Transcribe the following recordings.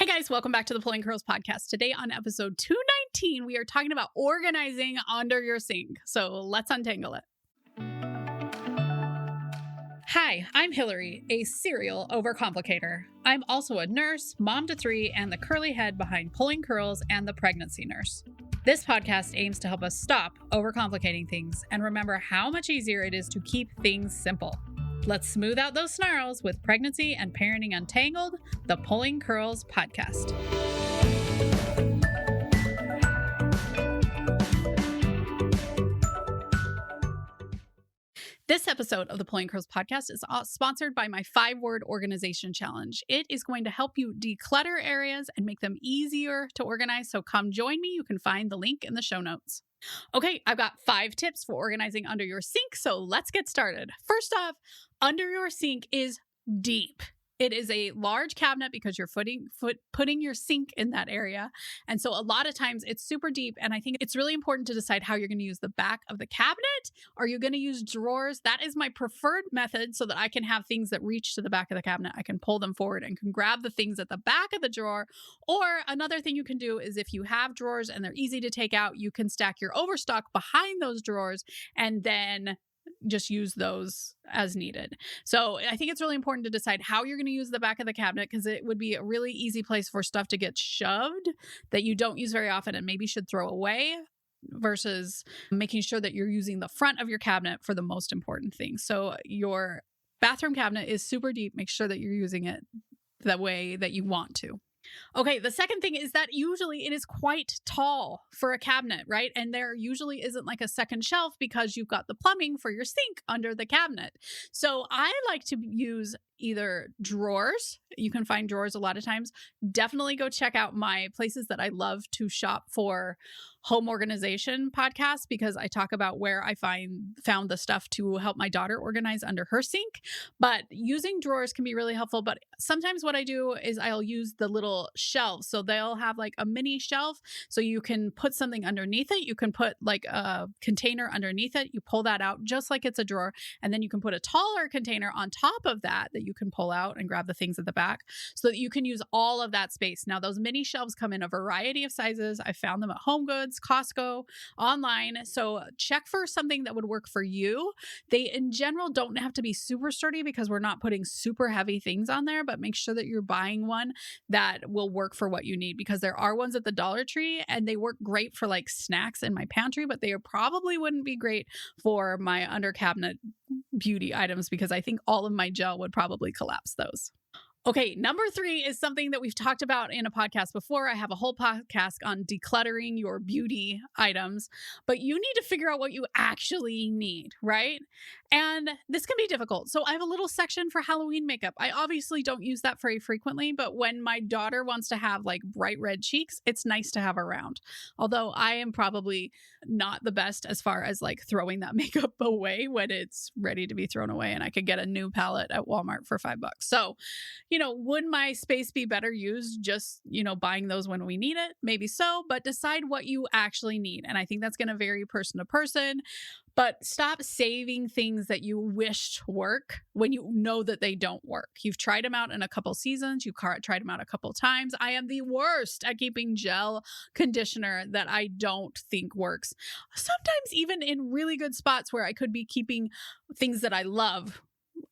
Hey guys, welcome back to the Pulling Curls podcast. Today on episode 219, we are talking about organizing under your sink. So let's untangle it. Hi, I'm Hilary, a serial overcomplicator. I'm also a nurse, mom to three, and the curly head behind Pulling Curls and the Pregnancy Nurse. This podcast aims to help us stop overcomplicating things and remember how much easier it is to keep things simple. Let's smooth out those snarls with Pregnancy and Parenting Untangled, the Pulling Curls podcast. This episode of the Pulling Curls podcast is sponsored by my 5-word organization challenge. It is going to help you declutter areas and make them easier to organize. So come join me. You can find the link in the show notes. Okay, I've got 5 tips for organizing under your sink, so let's get started. First off, under your sink is deep. It is a large cabinet because you're putting your sink in that area. And so a lot of times it's super deep. And I think it's really important to decide how you're going to use the back of the cabinet. Are you going to use drawers? That is my preferred method so that I can have things that reach to the back of the cabinet. I can pull them forward and can grab the things at the back of the drawer. Or another thing you can do is if you have drawers and they're easy to take out, you can stack your overstock behind those drawers and then just use those as needed. So I think it's really important to decide how you're going to use the back of the cabinet because it would be a really easy place for stuff to get shoved that you don't use very often and maybe should throw away versus making sure that you're using the front of your cabinet for the most important things. So your bathroom cabinet is super deep. Make sure that you're using it the way that you want to. Okay, the second thing is that usually it is quite tall for a cabinet, right? And there usually isn't like a second shelf because you've got the plumbing for your sink under the cabinet. So I like to use either drawers. You can find drawers a lot of times. Definitely go check out my places that I love to shop for home organization podcast because I talk about where I found the stuff to help my daughter organize under her sink. But using drawers can be really helpful. But sometimes what I do is I'll use the little shelves. So they'll have like a mini shelf. So you can put something underneath it. You can put like a container underneath it. You pull that out just like it's a drawer. And then you can put a taller container on top of that you can pull out and grab the things at the back so that you can use all of that space. Now, those mini shelves come in a variety of sizes. I found them at Home Goods, Costco, online. So check for something that would work for you. They, in general, don't have to be super sturdy because we're not putting super heavy things on there, but make sure that you're buying one that will work for what you need because there are ones at the Dollar Tree and they work great for like snacks in my pantry, but they probably wouldn't be great for my under cabinet beauty items because I think all of my gel would probably collapse those. Okay, number 3 is something that we've talked about in a podcast before. I have a whole podcast on decluttering your beauty items, but you need to figure out what you actually need, right? And this can be difficult. So I have a little section for Halloween makeup. I obviously don't use that very frequently, but when my daughter wants to have like bright red cheeks, it's nice to have around. Although I am probably not the best as far as like throwing that makeup away when it's ready to be thrown away and I could get a new palette at Walmart for $5. So, would my space be better used just, buying those when we need it? Maybe so, but decide what you actually need. And I think that's going to vary person to person. But stop saving things that you wished work when you know that they don't work. You've tried them out in a couple seasons. You've tried them out a couple times. I am the worst at keeping gel conditioner that I don't think works. Sometimes even in really good spots where I could be keeping things that I love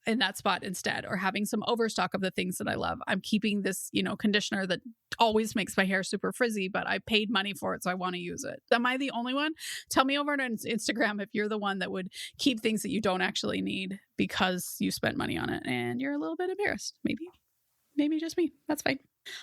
in that spot instead, or having some overstock of the things that I love. I'm keeping this, conditioner that always makes my hair super frizzy, but I paid money for it, so I want to use it. Am I the only one? Tell me over on Instagram if you're the one that would keep things that you don't actually need because you spent money on it and you're a little bit embarrassed. Maybe just me. That's fine.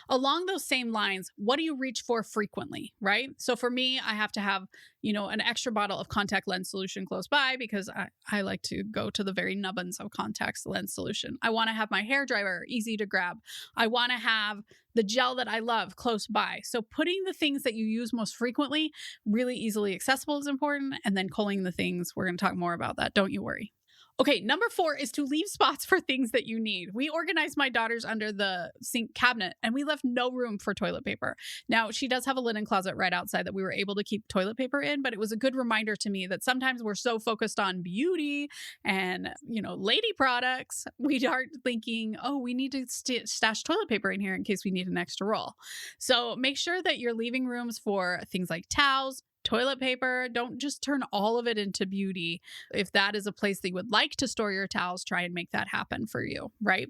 Along those same lines, what do you reach for frequently, right? So for me, I have to have, an extra bottle of contact lens solution close by because I like to go to the very nubbins of contact lens solution. I want to have my hair dryer easy to grab. I want to have the gel that I love close by. So putting the things that you use most frequently really easily accessible is important. And then culling the things, we're going to talk more about that. Don't you worry. Okay, number 4 is to leave spots for things that you need. We organized my daughter's under the sink cabinet and we left no room for toilet paper. Now, she does have a linen closet right outside that we were able to keep toilet paper in, but it was a good reminder to me that sometimes we're so focused on beauty and, lady products, we aren't thinking, oh, we need to stash toilet paper in here in case we need an extra roll. So make sure that you're leaving rooms for things like towels, toilet paper. Don't just turn all of it into beauty. If that is a place that you would like to store your towels, try and make that happen for you, right?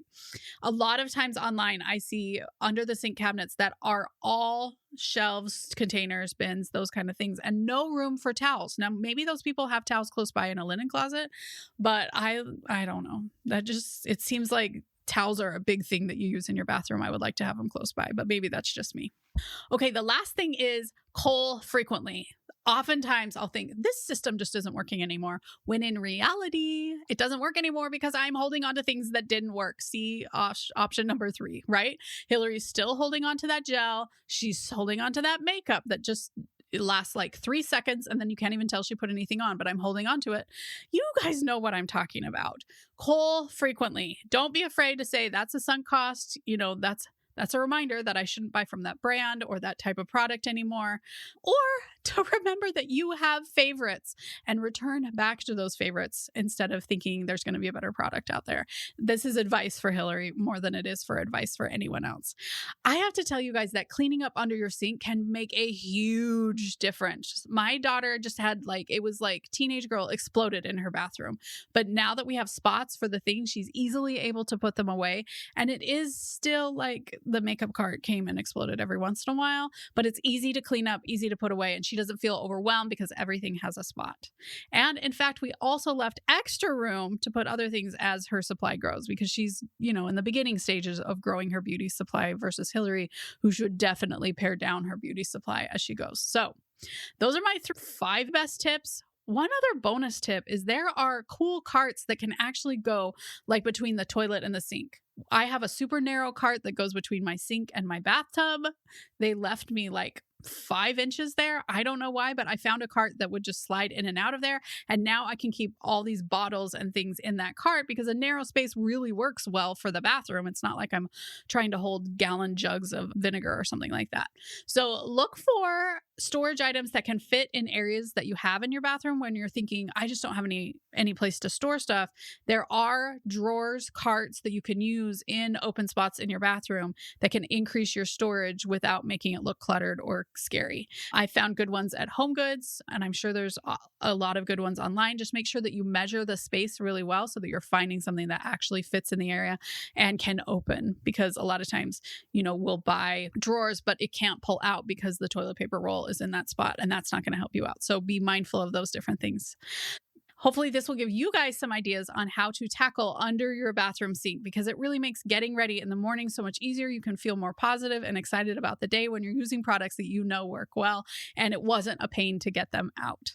A lot of times online, I see under the sink cabinets that are all shelves, containers, bins, those kind of things, and no room for towels. Now, maybe those people have towels close by in a linen closet, but I don't know. It seems like towels are a big thing that you use in your bathroom. I would like to have them close by, but maybe that's just me. Okay, the last thing is cull frequently. Oftentimes I'll think this system just isn't working anymore, when in reality, it doesn't work anymore because I'm holding on to things that didn't work. See option number 3, right? Hillary's still holding on to that gel. She's holding on to that makeup that just it lasts like 3 seconds and then you can't even tell she put anything on, but I'm holding on to it. You guys know what I'm talking about. Cull frequently. Don't be afraid to say that's a sunk cost. That's a reminder that I shouldn't buy from that brand or that type of product anymore. Or to remember that you have favorites and return back to those favorites instead of thinking there's going to be a better product out there. This is advice for Hilary more than it is for advice for anyone else. I have to tell you guys that cleaning up under your sink can make a huge difference. My daughter just had it was like teenage girl exploded in her bathroom. But now that we have spots for the things, she's easily able to put them away. And it is still like the makeup cart came and exploded every once in a while, but it's easy to clean up, easy to put away, and she doesn't feel overwhelmed because everything has a spot. And in fact, we also left extra room to put other things as her supply grows because she's, in the beginning stages of growing her beauty supply versus Hilary, who should definitely pare down her beauty supply as she goes. So those are my 5 best tips. One other bonus tip is there are cool carts that can actually go between the toilet and the sink. I have a super narrow cart that goes between my sink and my bathtub. They left me 5 inches there. I don't know why, but I found a cart that would just slide in and out of there. And now I can keep all these bottles and things in that cart because a narrow space really works well for the bathroom. It's not like I'm trying to hold gallon jugs of vinegar or something like that. So look for storage items that can fit in areas that you have in your bathroom when you're thinking, I just don't have any place to store stuff. There are drawers, carts that you can use in open spots in your bathroom that can increase your storage without making it look cluttered or scary. I found good ones at Home Goods, and I'm sure there's a lot of good ones online. Just make sure that you measure the space really well so that you're finding something that actually fits in the area and can open, because a lot of times, we'll buy drawers, but it can't pull out because the toilet paper roll is in that spot, and that's not going to help you out. So be mindful of those different things. Hopefully this will give you guys some ideas on how to tackle under your bathroom sink, because it really makes getting ready in the morning so much easier. You can feel more positive and excited about the day when you're using products that work well, and it wasn't a pain to get them out.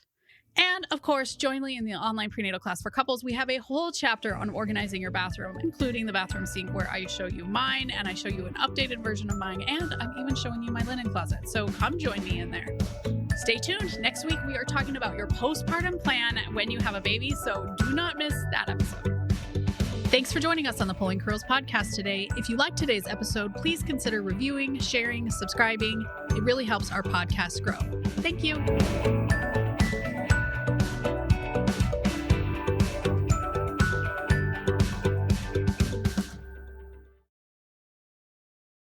And of course, join me in the online prenatal class for couples. We have a whole chapter on organizing your bathroom, including the bathroom sink, where I show you mine and I show you an updated version of mine, and I'm even showing you my linen closet. So come join me in there. Stay tuned. Next week, we are talking about your postpartum plan when you have a baby, so do not miss that episode. Thanks for joining us on the Pulling Curls podcast today. If you liked today's episode, please consider reviewing, sharing, subscribing. It really helps our podcast grow. Thank you.